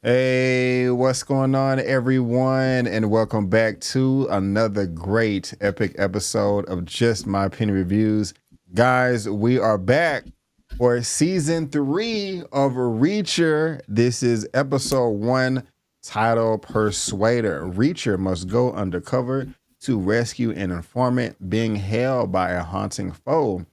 Hey, what's going on, everyone? And welcome back to another great epic episode of Just My Opinion Reviews. Guys, we are back for season 3 of Reacher. This is episode 1, titled Persuader. Reacher must go undercover to rescue an informant being held by a haunting foe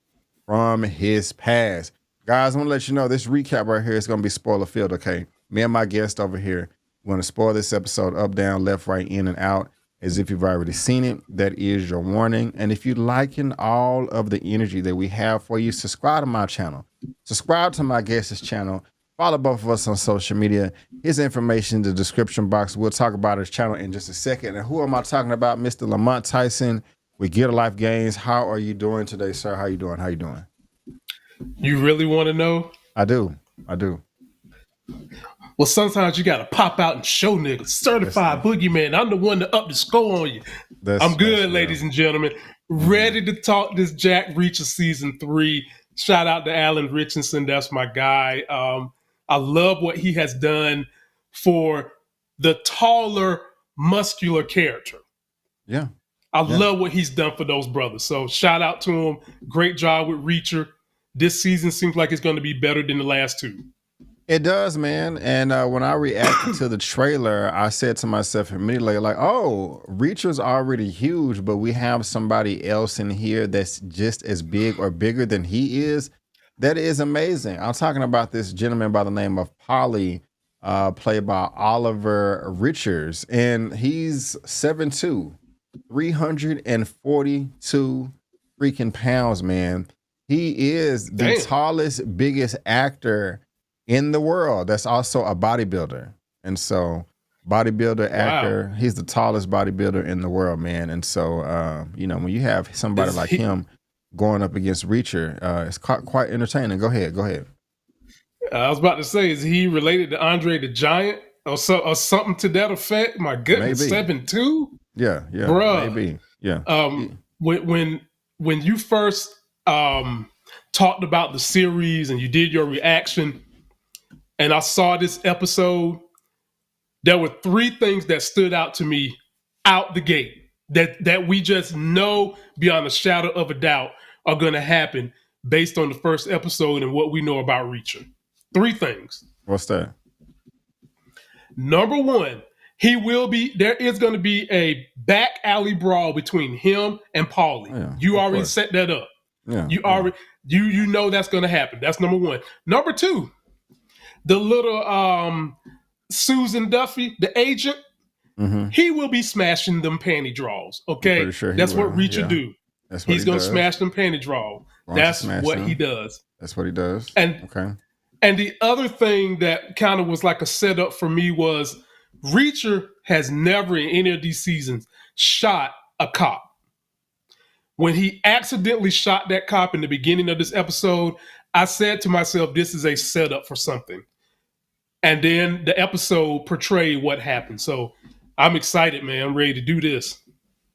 from his past. Guys, I want to let you know this recap right here is going to be spoiler filled, okay? Me and my guest over here, we're going to spoil this episode up, down, left, right, in, and out as if you've already seen it. That is your warning. And if you're liking all of the energy that we have for you, subscribe to my channel. Subscribe to my guest's channel. Follow both of us on social media. His information in the description box. We'll talk about his channel in just a second. And who am I talking about? Mr. Lamont Tyson with Get a Life Gains. How are you doing today, sir? How you doing? How you doing? You really want to know? I do. Well, sometimes you got to pop out and show niggas. Certified boogeyman. I'm the one to up the score on you. I'm good, ladies and gentlemen. Ready to talk this Jack Reacher season 3. Shout out to Alan Richardson. That's my guy. I love what he has done for the taller, muscular character. Yeah. I love what he's done for those brothers. So shout out to him. Great job with Reacher. This season seems like it's going to be better than the last 2. It does, man. And when I reacted to the trailer, I said to myself immediately, like, oh, Reacher's already huge, but we have somebody else in here that's just as big or bigger than he is. That is amazing. I'm talking about this gentleman by the name of Polly, played by Oliver Richards. And he's 7'2", 342 freaking pounds, man. He is the tallest, biggest actor in the world. That's also a bodybuilder. And so bodybuilder, actor, he's the tallest bodybuilder in the world, man. And so, you know, when you have somebody like him going up against Reacher, it's quite entertaining. Go ahead. I was about to say, is he related to Andre the Giant or something to that effect? My goodness, 7'2"? Yeah, bruh. Maybe. Yeah. When you first talked about the series and you did your reaction, and I saw this episode, there were 3 things that stood out to me out the gate that we just know beyond a shadow of a doubt are going to happen based on the first episode and what we know about Reacher. 3 things. What's that? Number 1, there is going to be a back alley brawl between him and Paulie. Oh, yeah, you already set that up. Yeah, you know that's going to happen. That's number 1. Number 2, the little Susan Duffy, the agent, he will be smashing them panty draws. Okay, sure that's what Reacher do. He's gonna smash them panty draws. That's what he does. That's what he does. And the other thing that kind of was like a setup for me was Reacher has never in any of these seasons shot a cop. When he accidentally shot that cop in the beginning of this episode, I said to myself, this is a setup for something. And then the episode portrayed what happened. So I'm excited, man. I'm ready to do this.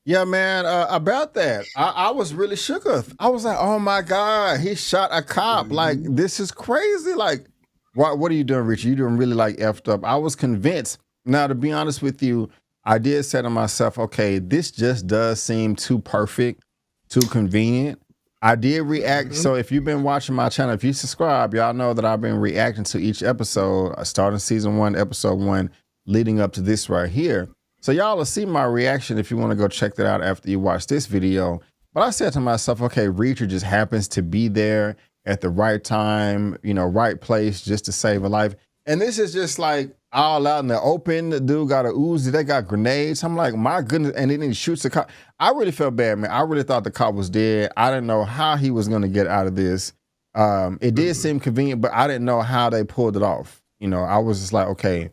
Yeah, man. About that, I was really shook. I was like, oh my God, he shot a cop. Like, this is crazy. Like, what are you doing, Richard? You doing really like effed up. I was convinced. Now, to be honest with you, I did say to myself, okay, this just does seem too perfect, too convenient. I did react. So if you've been watching my channel, if you subscribe, y'all know that I've been reacting to each episode, starting season 1, episode 1, leading up to this right here. So y'all will see my reaction if you want to go check that out after you watch this video. But I said to myself, okay, Reacher just happens to be there at the right time, you know, right place just to save a life. And this is just like all out in the open. The dude got a Uzi, they got grenades. I'm like, my goodness. And then he shoots the cop. I really felt bad, man. I really thought the cop was dead. I didn't know how he was going to get out of this. It did seem convenient, but I didn't know how they pulled it off. You know, I was just like, okay,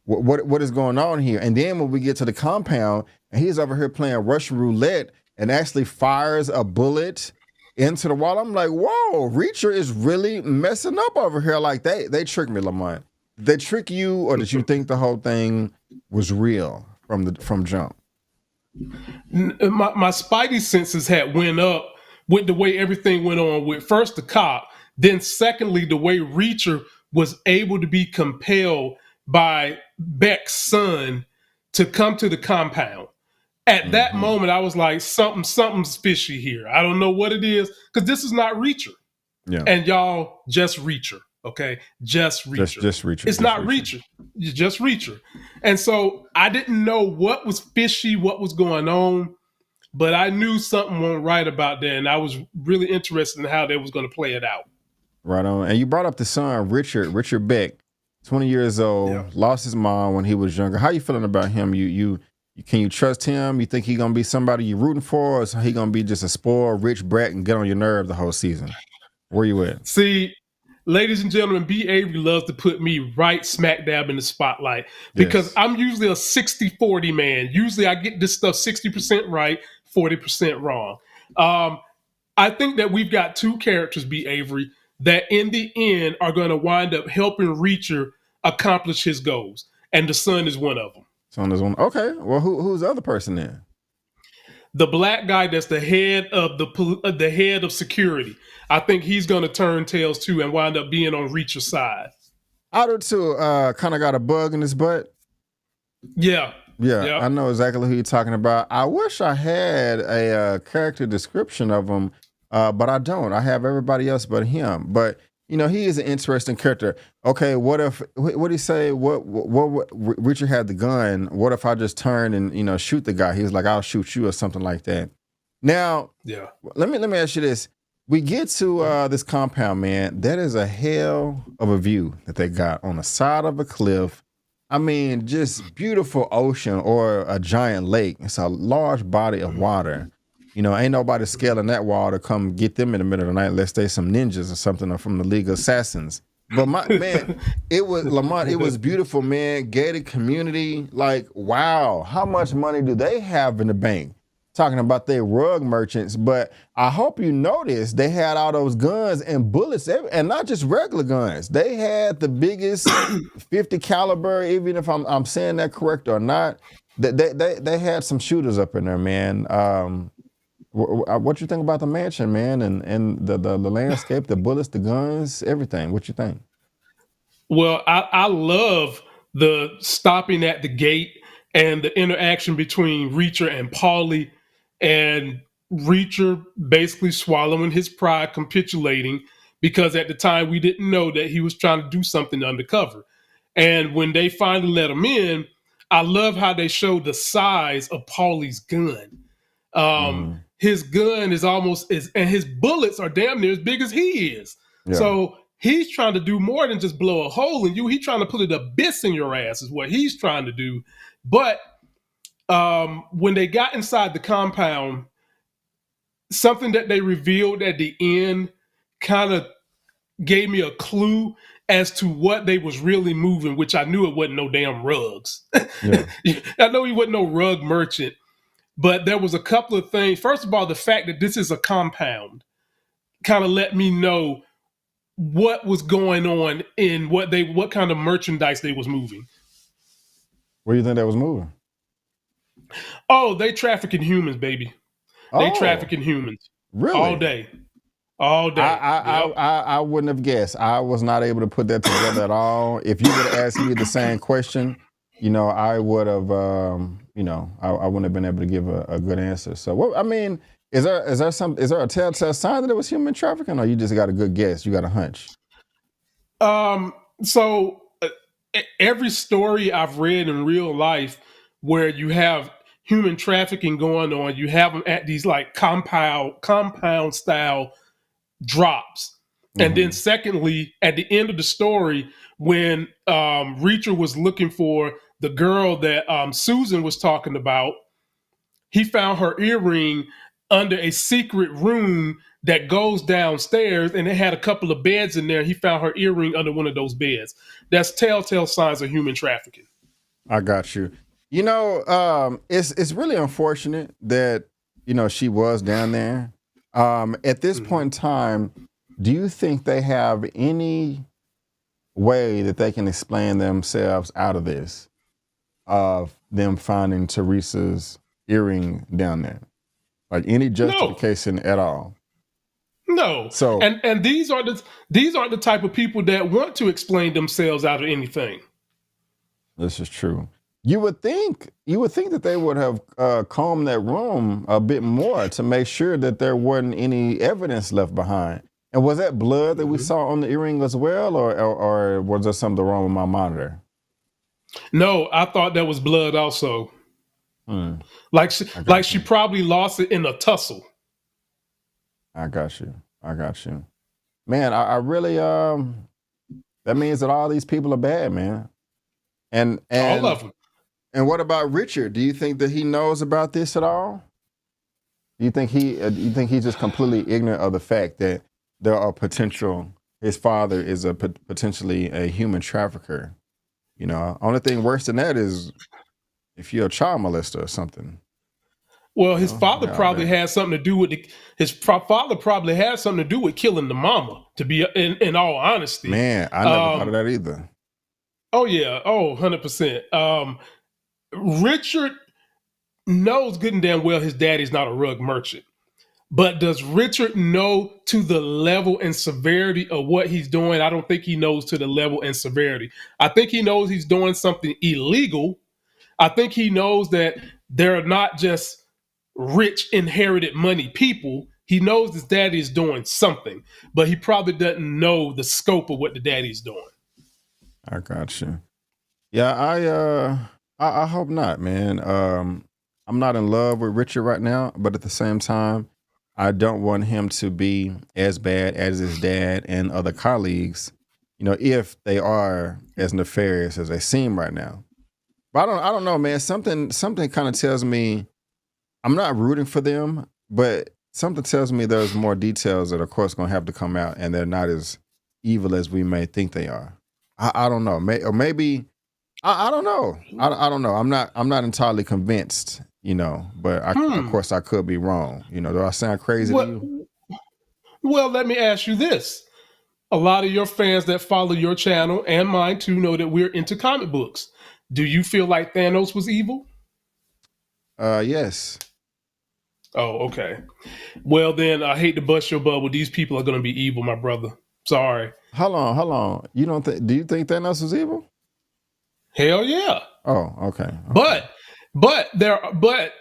what is going on here? And then when we get to the compound and he's over here playing Russian roulette and actually fires a bullet into the wall, I'm like, whoa, Reacher is really messing up over here. Like they tricked me, Lamont. They trick you, or did you think the whole thing was real from jump? My spidey senses had went up with the way everything went on with first the cop, then secondly the way Reacher was able to be compelled by Beck's son to come to the compound. At that moment, I was like, something's fishy here. I don't know what it is, because this is not Reacher. Yeah. And y'all, just Reacher, okay? Just Reacher. Just Reacher. It's not Reacher. Just Reacher. And so I didn't know what was fishy, what was going on, but I knew something wasn't right about that, and I was really interested in how they was going to play it out. Right on. And you brought up the son, Richard Beck, 20 years old, lost his mom when he was younger. How you feeling about him? You can you trust him? You think he gonna be somebody you rooting for, or is he gonna be just a spoiled rich brat and get on your nerve the whole season? Where you at? See, ladies and gentlemen, B. Avery loves to put me right smack dab in the spotlight, because I'm usually a 60-40 man. Usually I get this stuff 60% right, 40% wrong. I think that we've got two characters, B. Avery, that in the end are going to wind up helping Reacher accomplish his goals. And the son is one of them. Son is one. Okay. Well, who's the other person then? The black guy that's the head of the head of security. I think he's going to turn tails too and wind up being on Reacher's side. I do too. Kind of got a bug in his butt. Yeah. I know exactly who you're talking about. I wish I had a character description of him, but I don't. I have everybody else but him. But you know, he is an interesting character. Okay, what do you say? What Richard had the gun. What if I just turn and shoot the guy? He was like, I'll shoot you or something like that. Now, let me ask you this. We get to this compound, man. That is a hell of a view that they got on the side of a cliff. I mean, just beautiful ocean or a giant lake. It's a large body of water. Ain't nobody scaling that wall to come get them in the middle of the night unless they some ninjas or something or from the League of Assassins. But man, it was Lamont. It was beautiful, man. Gated community. Like, wow, how much money do they have in the bank? Talking about their rug merchants, but I hope you noticed they had all those guns and bullets, and not just regular guns. They had the biggest 50 caliber, even if I'm saying that correct or not. They had some shooters up in there, man. What you think about the mansion, man, and the landscape, the bullets, the guns, everything? What you think? Well, I love the stopping at the gate and the interaction between Reacher and Paulie, and Reacher basically swallowing his pride, capitulating, because at the time we didn't know that he was trying to do something undercover. And when they finally let him in, I love how they showed the size of Paulie's gun. His gun is and his bullets are damn near as big as he is. Yeah. So he's trying to do more than just blow a hole in you. He's trying to put an abyss in your ass is what he's trying to do. But when they got inside the compound, something that they revealed at the end kind of gave me a clue as to what they was really moving, which I knew it wasn't no damn rugs. Yeah. I know he wasn't no rug merchant, but there was a couple of things. First of all, the fact that this is a compound kind of let me know what was going on in what kind of merchandise they was moving. What do you think that was moving? Oh, they trafficking humans, baby. They trafficking humans. Really? All day. I wouldn't have guessed. I was not able to put that together at all. If you would have asked me the same question, I would have, I wouldn't have been able to give a good answer. So, is there a telltale sign that it was human trafficking, or you just got a good guess? You got a hunch? So every story I've read in real life where you have human trafficking going on, you have them at these like compound style drops. And then secondly, at the end of the story, when Reacher was looking for the girl that Susan was talking about, he found her earring under a secret room that goes downstairs, and it had a couple of beds in there. He found her earring under one of those beds. That's telltale signs of human trafficking. I got you. It's really unfortunate that, she was down there. At this point in time, do you think they have any way that they can explain themselves out of this, of them finding Teresa's earring down there? Like any justification at all? No. So and these are the type of people that want to explain themselves out of anything. This is true. You would think that they would have combed that room a bit more to make sure that there wasn't any evidence left behind. And was that blood that we Mhm. saw on the earring as well, or was there something wrong with my monitor? No, I thought that was blood also. Hmm. Like she, I like got she you. probably lost it in a tussle. I got you. I got you. Man, I really that means that all these people are bad, man. And All and of them. and what about Richard? Do you think that he knows about this at all? Do you think he's just completely ignorant of the fact that there are potential his father is a potentially a human trafficker? Only thing worse than that is if you're a child molester or something. Well, his father Yeah, probably bad. had something to do with father probably had something to do with killing the mama. To be in all honesty, Man, I never thought of um, that either. oh yeah, 100%. Richard knows good and damn well his daddy's not a rug merchant. But does Richard know to the level and severity of what he's doing? I don't think he knows to the level and severity. I think he knows he's doing something illegal. I think he knows that they're not just rich, inherited money people. He knows his daddy is doing something, but he probably doesn't know the scope of what the daddy's doing. I got you. Yeah, I hope not, man. I'm not in love with Richard right now, but at the same time, I don't want him to be as bad as his dad and other colleagues, if they are as nefarious as they seem right now. But I don't know, man. Something kind of tells me I'm not rooting for them, but something tells me there's more details that, of course, going to have to come out, and they're not as evil as we may think they are. I don't know, or maybe I don't know. I don't know. I'm not entirely convinced, but of Hmm. course I could be wrong. Do I sound crazy to Well, you? well, let me ask you this. A lot of your fans that follow your channel and mine too know that we're into comic books. Do you feel like Thanos was evil? Yes. Oh, okay. Well, then I hate to bust your bubble. These people are going to be evil, my brother. Sorry. Hold on, hold on. You don't think? Do you think Thanos was evil? Hell yeah. Oh, okay, okay. But but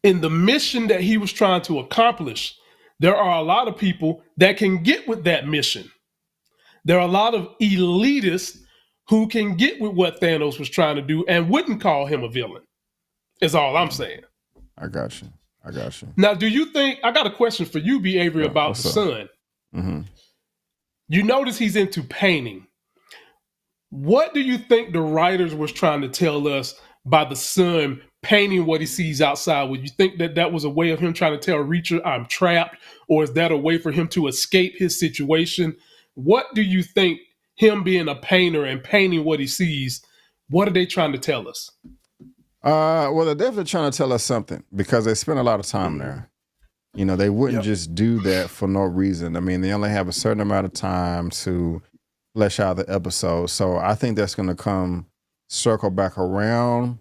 in the mission that he was trying to accomplish, there are a lot of people that can get with that mission. There are a lot of elitists who can get with what Thanos was trying to do and wouldn't call him a villain. Is all I'm saying. I got you. I got you. Now, do you think I got a question for you, B. Avery, Yeah. about the What's up? son? Mm-hmm. You notice he's into painting. What do you think the writers was trying to tell us by the son painting what he sees outside? Would you think that that was a way of him trying to tell Reacher, I'm trapped? Or is that a way for him to escape his situation? What do you think him being a painter and painting what he sees, what are they trying to tell us? Well, they're definitely trying to tell us something because they spent a lot of time Mm-hmm. there. They wouldn't Yep. just do that for no reason. I mean, they only have a certain amount of time to flesh out the episode. So I think that's going to come circle back around.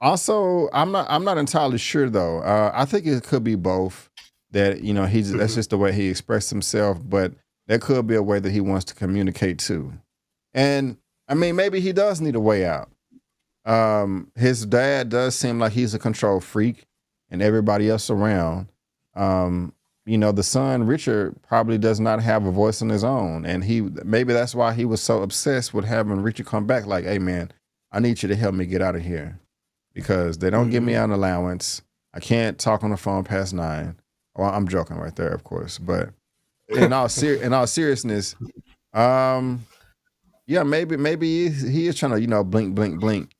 Also, I'm not entirely sure though. I think it could be both. That that's Mm-hmm. just the way he expressed himself, but there could be a way that he wants to communicate too. And I mean, maybe he does need a way out. His dad does seem like he's a control freak, and everybody else around. Um, the son Richard probably does not have a voice on his own, and maybe that's why he was so obsessed with having Richard come back. Like, hey man, I need you to help me get out of here because they don't give me Mm-hmm. an allowance. I can't talk on the phone past 9. Well, I'm joking right there, of course, but in all seriousness, um, yeah, maybe he is trying to blink blink blink,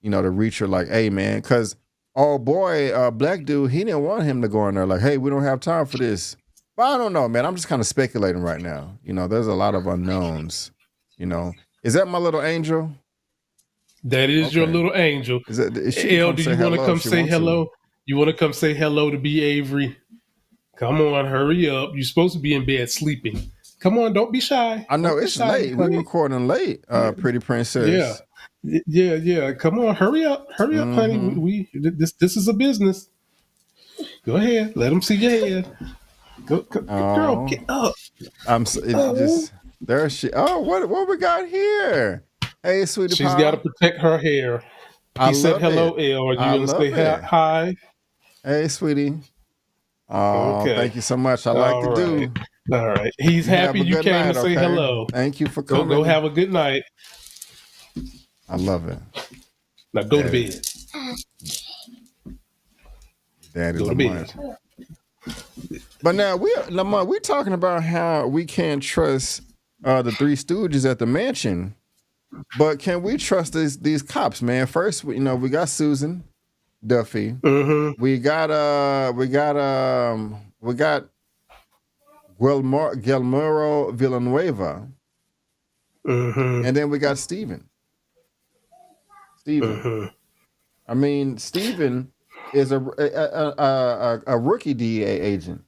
to reach her like, hey man, because oh boy, black dude, he didn't want him to go in there like, hey, we don't have time for this. But I don't know, man. I'm just kind of speculating right now. There's a lot of unknowns. You know, is that my little angel? That is your Okay, little angel. she can L, come do say you want to hello if come she say wants to. hello? You want to come say hello to B. Avery? Come on, hurry up. You're supposed to be in bed sleeping. Come on, don't be shy. I know Don't be it's shy, late. We honey. recording late, Yeah, pretty yeah, princess. yeah. Come on, hurry up, honey. Mm-hmm. This is a business. Go ahead, let them see your head. Girl, Oh, get up. it Oh, just there she. Oh, what we got here? Hey, sweetie She's got to pie. protect her hair. I He said, love "Hello, it. L. Are I you gonna say love it. hi?" Hey, sweetie. Oh, Okay. thank you so much. I like All to right. do. All right. He's You have happy a you good came night, to say okay? hello. Thank you for Go coming. have a good night. I love it. Now go to Daddy, bed. Daddy Go to bed. Lamont. But now Lamont, we're talking about how we can't trust the Three Stooges at the mansion. But can we trust these cops, man? First, we got Susan Duffy. Mm-hmm. We got Guillermo Villanueva, Mm-hmm. and then we got Steven. Steven. Mm-hmm. I mean, Steven is a rookie DEA agent.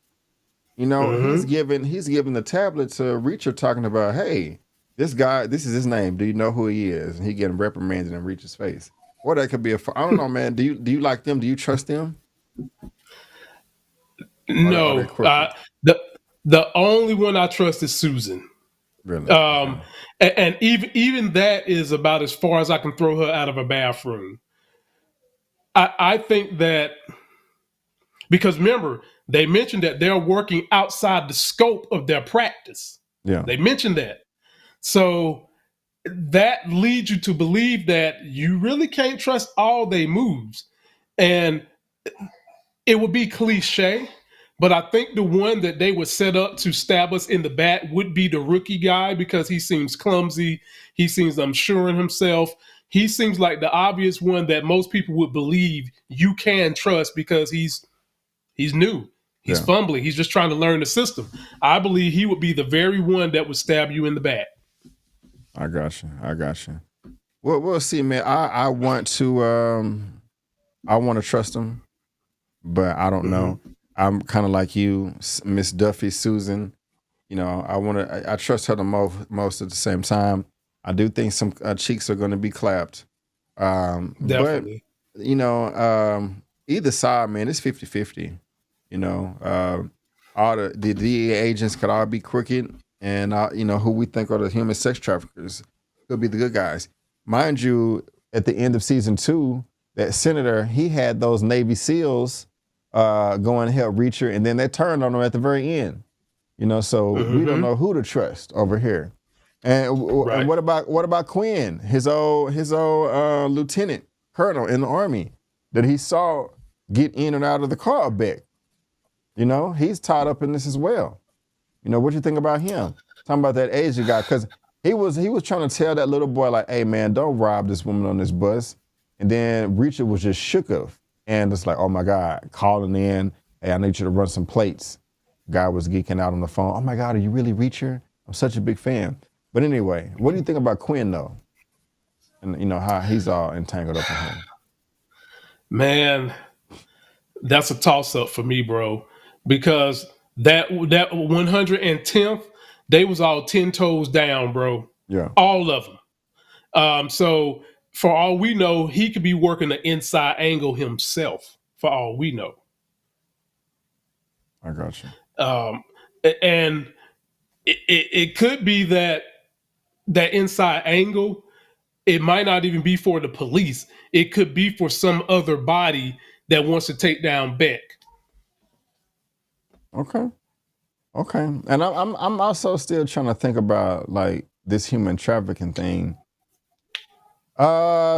He's Mm-hmm. given the tablet to Reacher, talking about, hey, this guy, this is his name. Do you know who he is? And he getting reprimanded in Reacher's face. Or that could be I don't know, man. Do you like them? Do you trust them? Are they No. crooked? The only one I trust is Susan. Really? Okay. Um, and even that is about as far as I can throw her out of a bathroom. I think that because remember, they mentioned that they're working outside the scope of their practice. Yeah. They mentioned that. So that leads you to believe that you really can't trust all they moves. And it would be cliche, but I think the one that they would set up to stab us in the back would be the rookie guy because he seems clumsy. He seems unsure in himself. He seems like the obvious one that most people would believe you can trust because he's new. He's Yeah. fumbling. He's just trying to learn the system. I believe he would be the very one that would stab you in the back. I got you. I got you. Well, we'll see, man. I want to trust him, but I don't know. Mm-hmm. I'm kind of like you, Miss Duffy, Susan. I trust her the most at the same time. I do think some cheeks are going to be clapped. But Definitely. you know, either side, man, it's 50-50. You know, all the DEA agents could all be crooked, and who we think are the human sex traffickers could be the good guys. Mind you, at the end of season 2, that senator, he had those Navy SEALs going to help Reacher, and then they turned on him at the very end. So we don't Mm-hmm. know who to trust over here. And Right. what about Quinn, his old lieutenant colonel in the army that he saw get in and out of the car a bit? He's tied up in this as well. What you think about him? Talking about that Asian guy, because he was trying to tell that little boy, like, hey man, don't rob this woman on this bus. And then Reacher was just shook of, and it's like, oh my God, calling in, hey, I need you to run some plates. Guy was geeking out on the phone. Oh my God, are you really Reacher? I'm such a big fan. But anyway, what do you think about Quinn though? And how he's all entangled up in here. Man, that's a toss up for me, bro, because that 110th, they was all 10 toes down, bro, Yeah, all of them. So for all we know, he could be working the inside angle himself. For all we know, I got you. um, and it could be that inside angle. It might not even be for the police. It could be for some other body that wants to take down Beck. Okay. Okay. And I'm also still trying to think about like this human trafficking thing.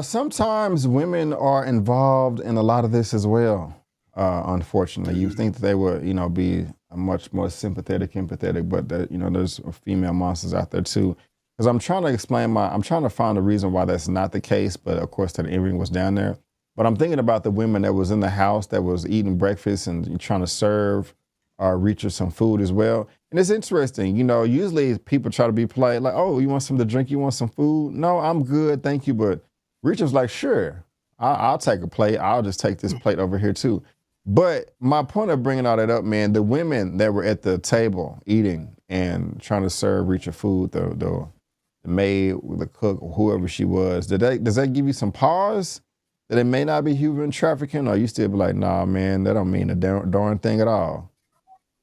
Sometimes women are involved in a lot of this as well. Unfortunately, you think that they would, be much more sympathetic, empathetic, but there's female monsters out there too. Because I'm trying to find a reason why that's not the case. But of course, that earring was down there. But I'm thinking about the women that was in the house that was eating breakfast and trying to serve Reacher some food as well. And it's interesting, usually people try to be polite, like, oh, you want something to drink? You want some food? No, I'm good, thank you. But Reacher's like, sure, I'll take a plate. I'll just take this plate over here too. But my point of bringing all that up, man, the women that were at the table eating and trying to serve Reacher food, the maid, the cook, or whoever she was, does that give you some pause that it may not be human trafficking, or you still be like, nah, man, that don't mean a darn thing at all?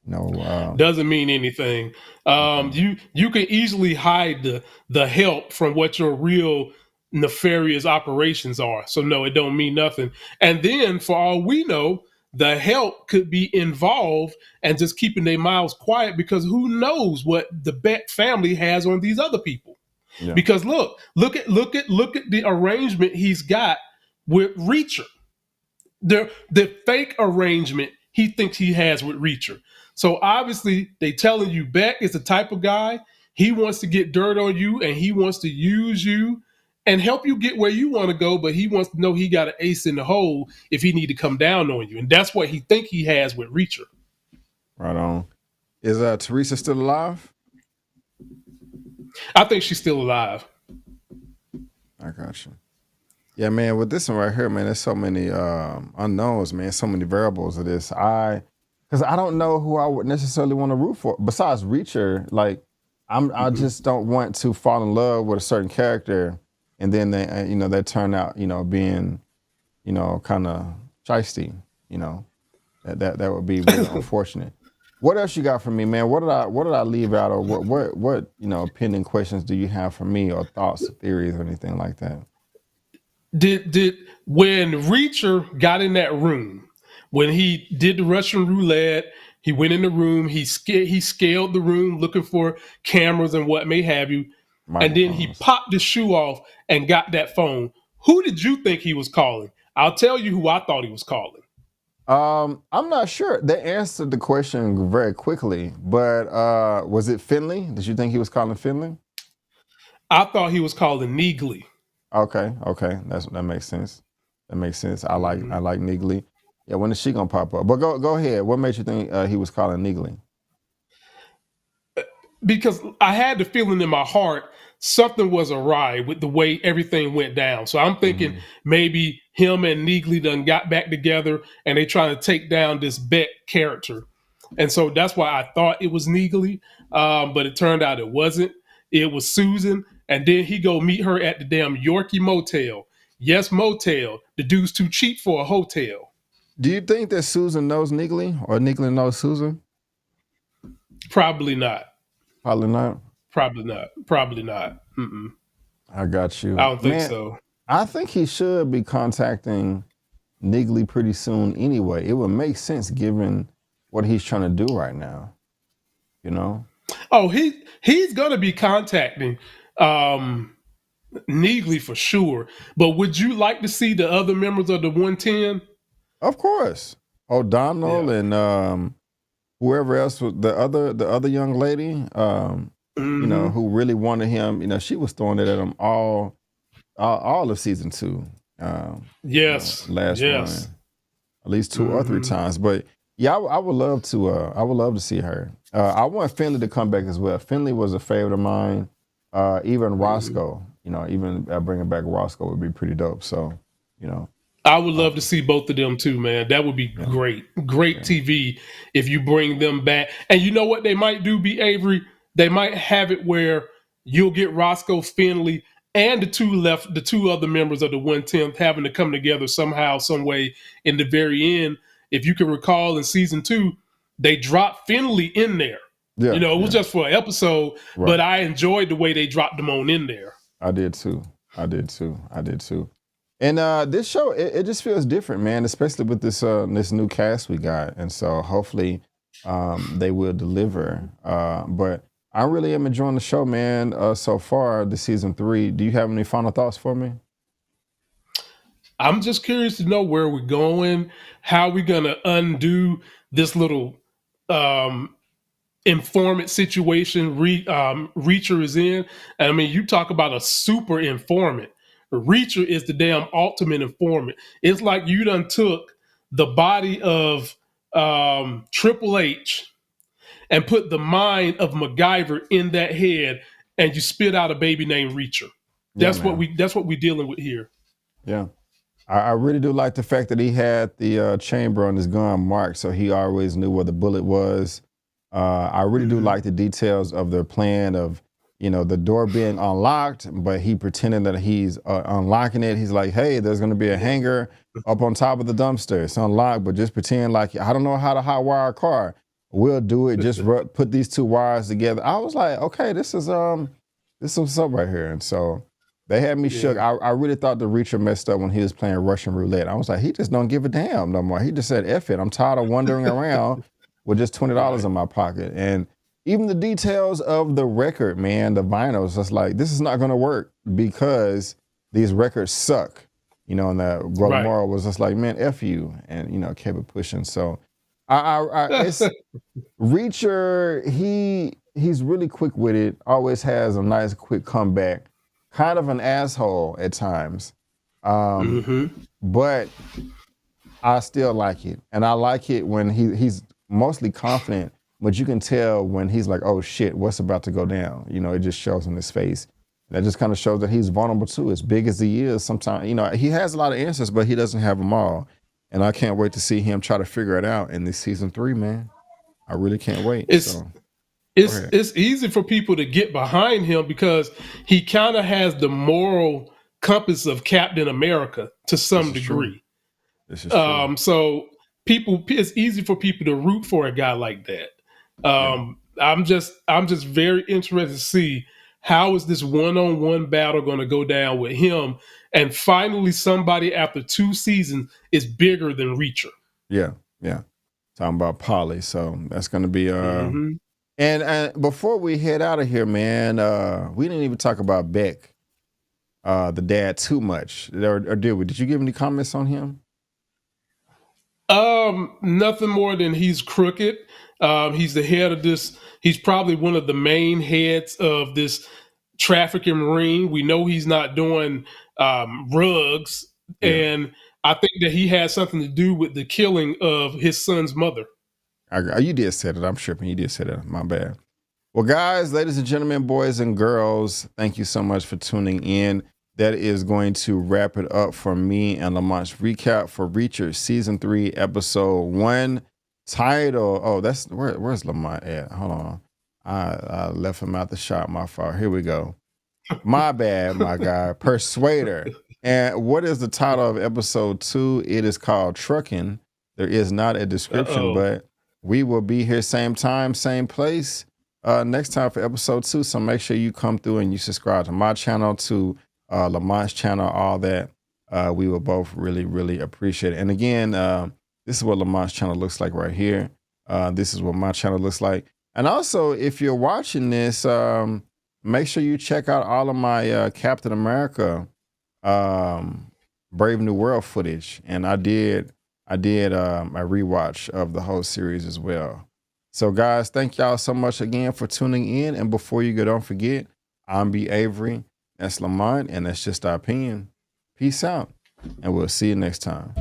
No. Doesn't mean anything. Okay. You can easily hide the help from what your real nefarious operations are. So no, it don't mean nothing. And then for all we know, the help could be involved and just keeping their mouths quiet, because who knows what the Beck family has on these other people. Yeah. Because look at the arrangement he's got with Reacher. The fake arrangement he thinks he has with Reacher. So obviously they telling you Beck is the type of guy, he wants to get dirt on you and he wants to use you and help you get where you want to go, but he wants to know he got an ace in the hole if he need to come down on you. And that's what he think he has with Reacher. Right on. Is Teresa still alive? I think she's still alive. I got you. Yeah, man, with this one right here, man, there's so many unknowns, man, so many variables of this. Because I don't know who I would necessarily want to root for. Besides Reacher, like, I just don't want to fall in love with a certain character and then they turn out, being, kind of shisty, that would be really unfortunate. What else you got for me, man? What did I leave out, or what pending questions do you have for me, or thoughts, theories, or anything like that? Did when Reacher got in that room, when he did the Russian roulette, he went in the room, he scaled the room looking for cameras and what may have you, and then he popped the shoe off and got that phone. Who did you think he was calling? I'll tell you who I thought he was calling. I'm not sure. They answered the question very quickly, but was it Finley? Did you think he was calling Finley? I thought he was calling Neagley. Okay, that makes sense. That makes sense. I like Neagley. Yeah, when is she gonna pop up? But go ahead. What made you think he was calling Neagley? Because I had the feeling in my heart something was awry with the way everything went down. So I'm thinking maybe him and Neagley done got back together and they trying to take down this Beck character. And so that's why I thought it was Neagley, but it turned out it wasn't. It was Susan. And then he go meet her at the damn Yorkie Motel. Yes, motel. The dude's too cheap for a hotel. Do you think that Susan knows Neagley, or Neagley knows Susan? Probably not. Probably not. Probably not. Probably not. Mm-mm. I got you. I don't think so. I think he should be contacting Neagley pretty soon anyway. It would make sense given what he's trying to do right now. Oh, he's gonna be contacting Neagley for sure. But would you like to see the other members of the 110? Of course. O'Donnell and whoever else was the other young lady, who really wanted him. She was throwing it at him all of season 2. Yes, last run, at least 2 or 3 times. But yeah, I would love to. I would love to see her. I want Finley to come back as well. Finley was a favorite of mine. Even Roscoe, even bringing back Roscoe would be pretty dope. So, I would love to see both of them too, man. That would be great TV if you bring them back. And you know what they might do, B. Avery? They might have it where you'll get Roscoe, Finley, and the two other members of the 110th having to come together somehow, some way in the very end. If you can recall in season 2, they dropped Finley in there. Yeah, it was just for an episode, but I enjoyed the way they dropped them on in there. I did too. And this show, it just feels different, man, especially with this new cast we got. And so hopefully they will deliver. But I really am enjoying the show, man, so far this season 3. Do you have any final thoughts for me? I'm just curious to know where we're going, how we're going to undo this little informant situation Reacher is in. I mean, you talk about a super informant. Reacher is the damn ultimate informant. It's like you done took the body of Triple H and put the mind of MacGyver in that head, and you spit out a baby named Reacher. That's what we're dealing with here. Yeah. I really do like the fact that he had the chamber on his gun marked, so he always knew where the bullet was. I really do like the details of their plan of, the door being unlocked, but he pretending that he's unlocking it. He's like, hey, there's going to be a hanger up on top of the dumpster. It's unlocked, but just pretend like, I don't know how to hot wire a car. We'll do it. Just put these 2 wires together. I was like, okay, this is what's up right here. And so They had me shook. I really thought the Reacher messed up when he was playing Russian roulette. I was like, he just don't give a damn no more. He just said, F it. I'm tired of wandering around with just $20 in my pocket. And even the details of the record, man, the vinyls, it's like, this is not going to work because these records suck. You know, and that Guatemala was just like, man, F you. And, you know, kept it pushing. So it's Reacher, he's really quick with it, always has a nice quick comeback. Kind of an asshole at times. But I still like it. And I like it when he's mostly confident, but you can tell when he's like, oh shit, what's about to go down? You know, it just shows in his face. That just kind of shows that he's vulnerable too. As big as he is, sometimes, you know, he has a lot of answers, but he doesn't have them all. And I can't wait to see him try to figure it out in this season 3, man. I really can't wait. It's easy for people to get behind him because he kind of has the moral compass of Captain America to some degree. This is true. So it's easy for people to root for a guy like that. I'm just very interested to see how is this one-on-one battle going to go down with him, and finally somebody after 2 seasons is bigger than Reacher. Yeah. Talking about Polly, so that's going to be And before we head out of here, man, we didn't even talk about Beck, the dad, too much. Or did we? Did you give any comments on him? Nothing more than he's crooked. He's the head of this. He's probably one of the main heads of this trafficking ring. We know he's not doing rugs, and I think that he has something to do with the killing of his son's mother. You did say it. I'm tripping. You did say that. My bad. Well, guys, ladies and gentlemen, boys and girls, thank you so much for tuning in. That is going to wrap it up for me and Lamont's recap for Reacher Season 3, Episode 1. Title. Oh, that's where's Lamont at? Hold on. I left him out the shot. My fault. Here we go. My bad, my guy. Persuader. And what is the title of Episode 2? It is called Trucking. There is not a description, but we will be here same time, same place next time for Episode 2. So make sure you come through and you subscribe to my channel, to Lamont's channel, all that. We will both really, really appreciate it. And again, this is what Lamont's channel looks like right here. This is what my channel looks like. And also, if you're watching this, make sure you check out all of my Captain America Brave New World footage. And I did a rewatch of the whole series as well. So guys, thank y'all so much again for tuning in. And before you go, don't forget, I'm B. Avery. That's Lamont, and that's just our opinion. Peace out, and we'll see you next time.